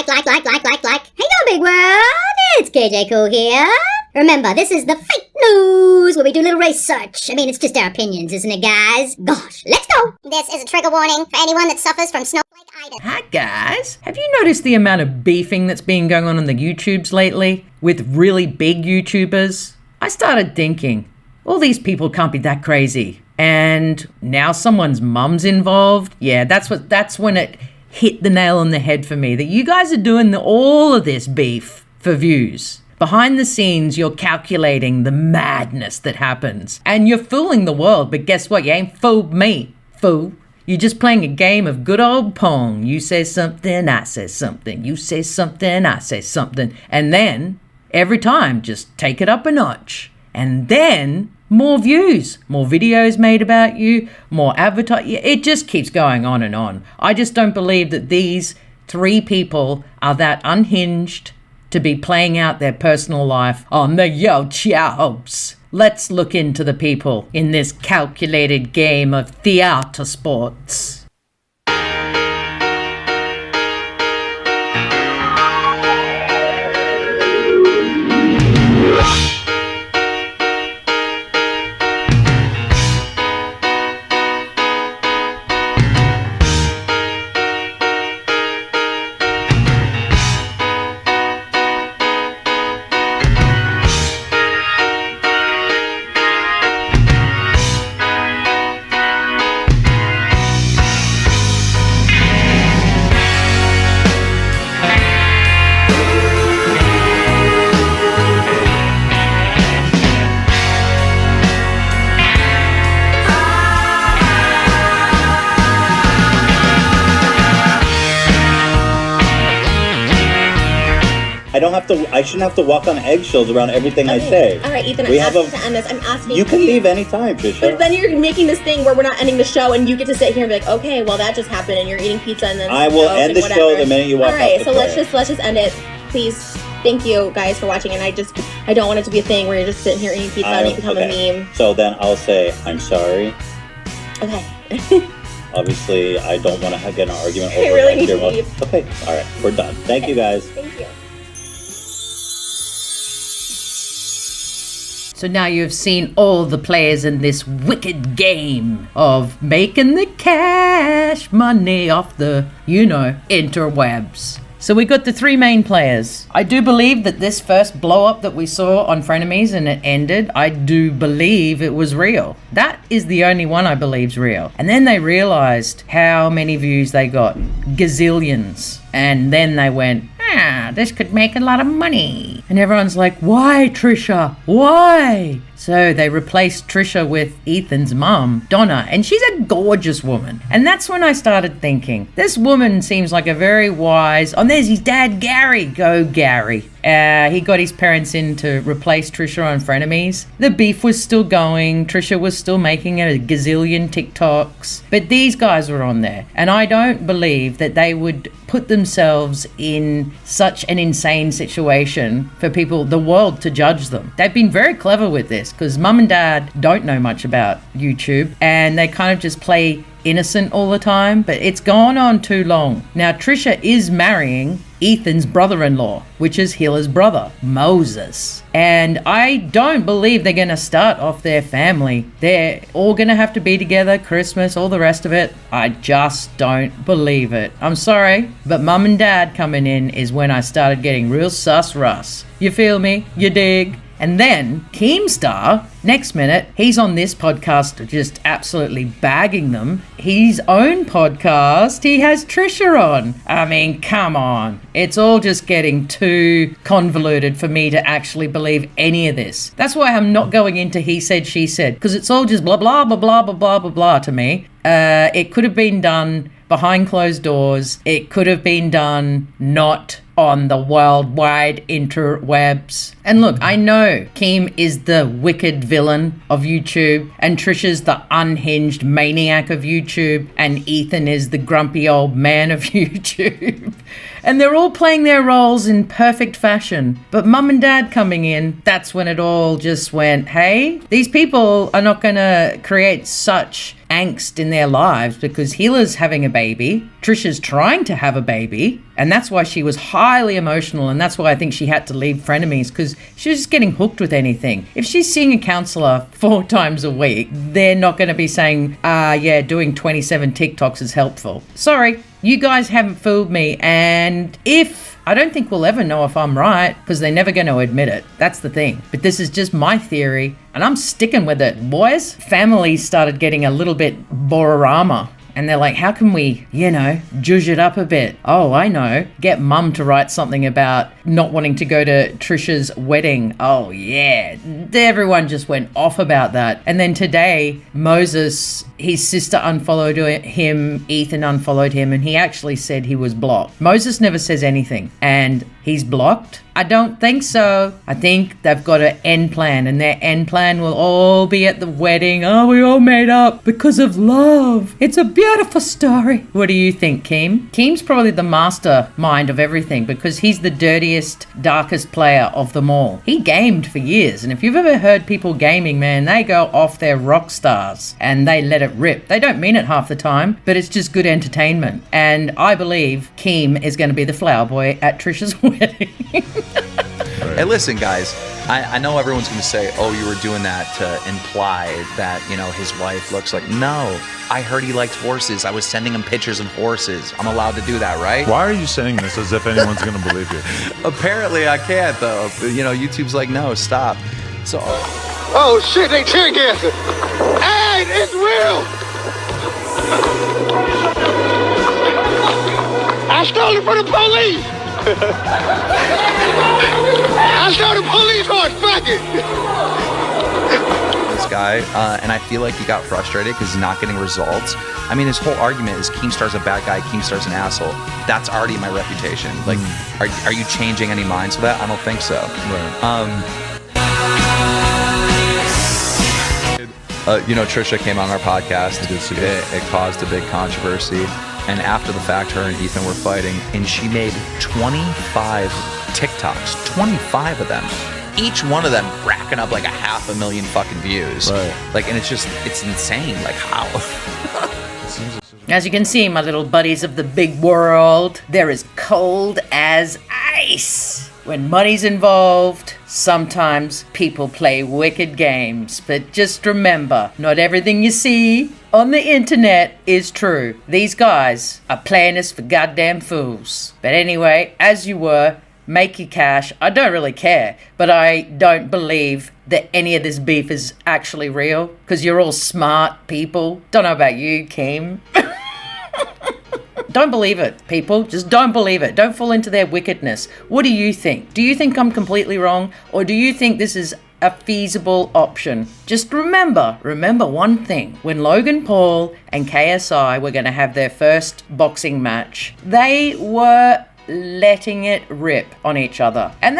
Hey, big world, it's KJ Cool here. Remember, this is the fake news where we do a little research. I mean, it's just our opinions, isn't it, guys? Gosh, let's go. This is a trigger warning for anyone that suffers from snowflake-itis. Hi, guys. Have you noticed the amount of beefing that's been going on the YouTubes lately with really big YouTubers? I started thinking, all these people can't be that crazy. And now someone's mum's involved. Yeah, that's when it hit the nail on the head for me, that you guys are doing all of this beef for views. Behind the scenes, you're calculating the madness that happens. And you're fooling the world, but guess what? You ain't fooled me, fool. You're just playing a game of good old Pong. You say something, I say something. You say something, I say something. And then, every time, just take it up a notch. And then, more views, more videos made about you, more advertising. It just keeps going on and on. I just don't believe that these three people are that unhinged to be playing out their personal life on the YouTubes. Let's look into the people in this calculated game of theater sports. I shouldn't have to walk on eggshells around everything I say. All right, Ethan, I'm asking to end this. I'm asking you can leave anytime, Trisha. But then you're making this thing where we're not ending the show and you get to sit here and be like, okay, well, that just happened and you're eating pizza and then I will end the show the minute you walk out. All right, the so door. let's just end it. Please, thank you guys for watching. And I don't want it to be a thing where you're just sitting here eating pizza and you become a meme. So then I'll say, I'm sorry. Okay. Obviously, I don't want to get an argument over I really need to leave. Okay, all right, we're done. Thank you, guys. Thank you. So now you've seen all the players in this wicked game of making the cash money off the, interwebs. So we got the three main players. I do believe that this first blow up that we saw on Frenemies and it ended, I do believe it was real. That is the only one I believe's real. And then they realized how many views they got. Gazillions. And then they went, this could make a lot of money. And everyone's like, why, Trisha? Why? So they replaced Trisha with Ethan's mum, Donna, and she's a gorgeous woman. And that's when I started thinking, this woman seems like a very wise... Oh, there's his dad, Gary. Go, Gary. He got his parents in to replace Trisha on Frenemies. The beef was still going. Trisha was still making a gazillion TikToks. But these guys were on there. And I don't believe that they would put themselves in such an insane situation for people, the world, to judge them. They've been very clever with this because mum and dad don't know much about YouTube and they kind of just play innocent all the time, but it's gone on too long. Now, Trisha is marrying Ethan's brother-in-law, which is Hila's brother, Moses. And I don't believe they're going to start off their family. They're all going to have to be together, Christmas, all the rest of it. I just don't believe it. I'm sorry, but mum and dad coming in is when I started getting real sus Russ. You feel me? You dig? And then Keemstar, next minute, he's on this podcast just absolutely bagging them. His own podcast, he has Trisha on. I mean, come on. It's all just getting too convoluted for me to actually believe any of this. That's why I'm not going into he said, she said, because it's all just blah, blah, blah, blah, blah, blah, blah, blah to me. It could have been done behind closed doors. It could have been done not on the worldwide interwebs. And look, I know Keem is the wicked villain of YouTube and Trisha's the unhinged maniac of YouTube and Ethan is the grumpy old man of YouTube. And they're all playing their roles in perfect fashion. But mum and dad coming in, that's when it all just went, hey, these people are not going to create such angst in their lives because Hila's having a baby Trisha's trying to have a baby, and that's why she was highly emotional, and that's why I think she had to leave frenemies, because she was just getting hooked with anything. If she's seeing a counselor 4 times a week, they're not going to be saying, yeah, doing 27 TikToks is helpful. Sorry, you guys haven't fooled me, and I don't think we'll ever know if I'm right, because they're never going to admit it. That's the thing. But this is just my theory, and I'm sticking with it. Boys, families started getting a little bit Bororama. And they're like, how can we, zhuzh it up a bit? Oh, I know. Get mum to write something about not wanting to go to Trisha's wedding. Oh, yeah. Everyone just went off about that. And then today, Moses, his sister unfollowed him, Ethan unfollowed him, and he actually said he was blocked. Moses never says anything. And he's blocked? I don't think so. I think they've got an end plan, and their end plan will all be at the wedding. Oh, we all made up because of love. It's a beautiful story. What do you think, Keem? Keem's probably the mastermind of everything, because he's the dirtiest, darkest player of them all. He gamed for years, and if you've ever heard people gaming, man, they go off their rock stars and they let it rip. They don't mean it half the time, but it's just good entertainment. And I believe Keem is going to be the flower boy at Trisha's wedding. Hey, listen, guys. I know everyone's going to say, oh, you were doing that to imply that, his wife looks like... No, I heard he likes horses. I was sending him pictures of horses. I'm allowed to do that, right? Why are you saying this as if anyone's going to believe you? Apparently, I can't, though. YouTube's like, no, stop. So... Oh, shit, they tear gassing. Hey, it's real. I stole it from the police. I saw the police horse, fuck it! This guy, and I feel like he got frustrated because he's not getting results. I mean, his whole argument is Keemstar's a bad guy, Keemstar's an asshole. That's already my reputation. Like, are you changing any minds with that? I don't think so. Right. Trisha came on our podcast. It caused a big controversy. And after the fact, her and Ethan were fighting, and she made 25 TikToks, 25 of them. Each one of them racking up like 500,000 fucking views. Right. Like, and it's insane. Like, how? As you can see, my little buddies of the big world, they're as cold as ice. When money's involved, sometimes people play wicked games. But just remember, not everything you see on the internet is true. These guys are playing us for goddamn fools. But anyway, as you were, make your cash. I don't really care, but I don't believe that any of this beef is actually real, because you're all smart people. Don't know about you, Keem. Don't believe it, people. Just don't believe it. Don't fall into their wickedness. What do you think? Do you think I'm completely wrong? Or do you think this is a feasible option? Just remember one thing. When Logan Paul and KSI were going to have their first boxing match, they were letting it rip on each other. And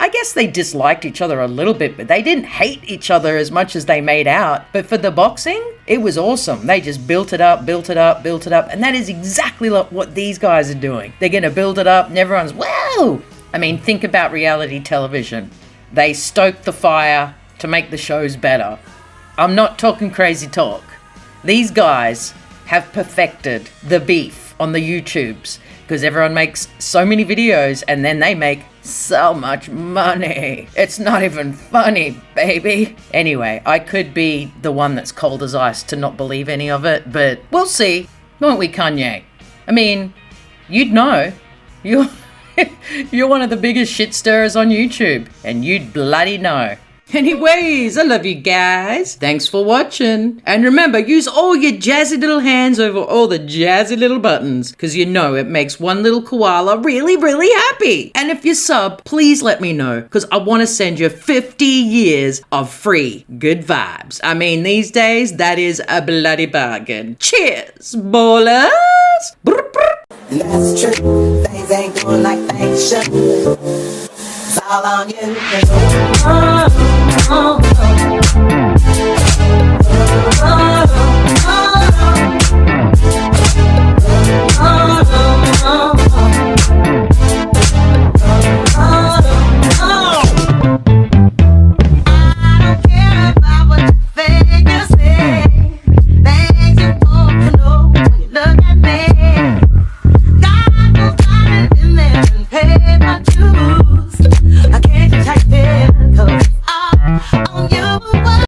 I guess they disliked each other a little bit, but they didn't hate each other as much as they made out. But for the boxing, it was awesome. They just built it up. And that is exactly what these guys are doing. They're going to build it up and everyone's, whoa! I mean, think about reality television. They stoke the fire to make the shows better. I'm not talking crazy talk. These guys have perfected the beef on the YouTubes, because everyone makes so many videos and then they make so much money. It's not even funny, baby. Anyway, I could be the one that's cold as ice to not believe any of it, but we'll see, won't we, Kanye? I mean, you'd know. You're one of the biggest shit stirrers on YouTube, and you'd bloody know. Anyways, I love you guys. Thanks for watching. And remember, use all your jazzy little hands over all the jazzy little buttons, because you know it makes one little koala really, really happy. And if you sub, please let me know, because I want to send you 50 years of free good vibes. I mean, these days, that is a bloody bargain. Cheers, ballers. That's true. Things ain't going like they should. It's all on you.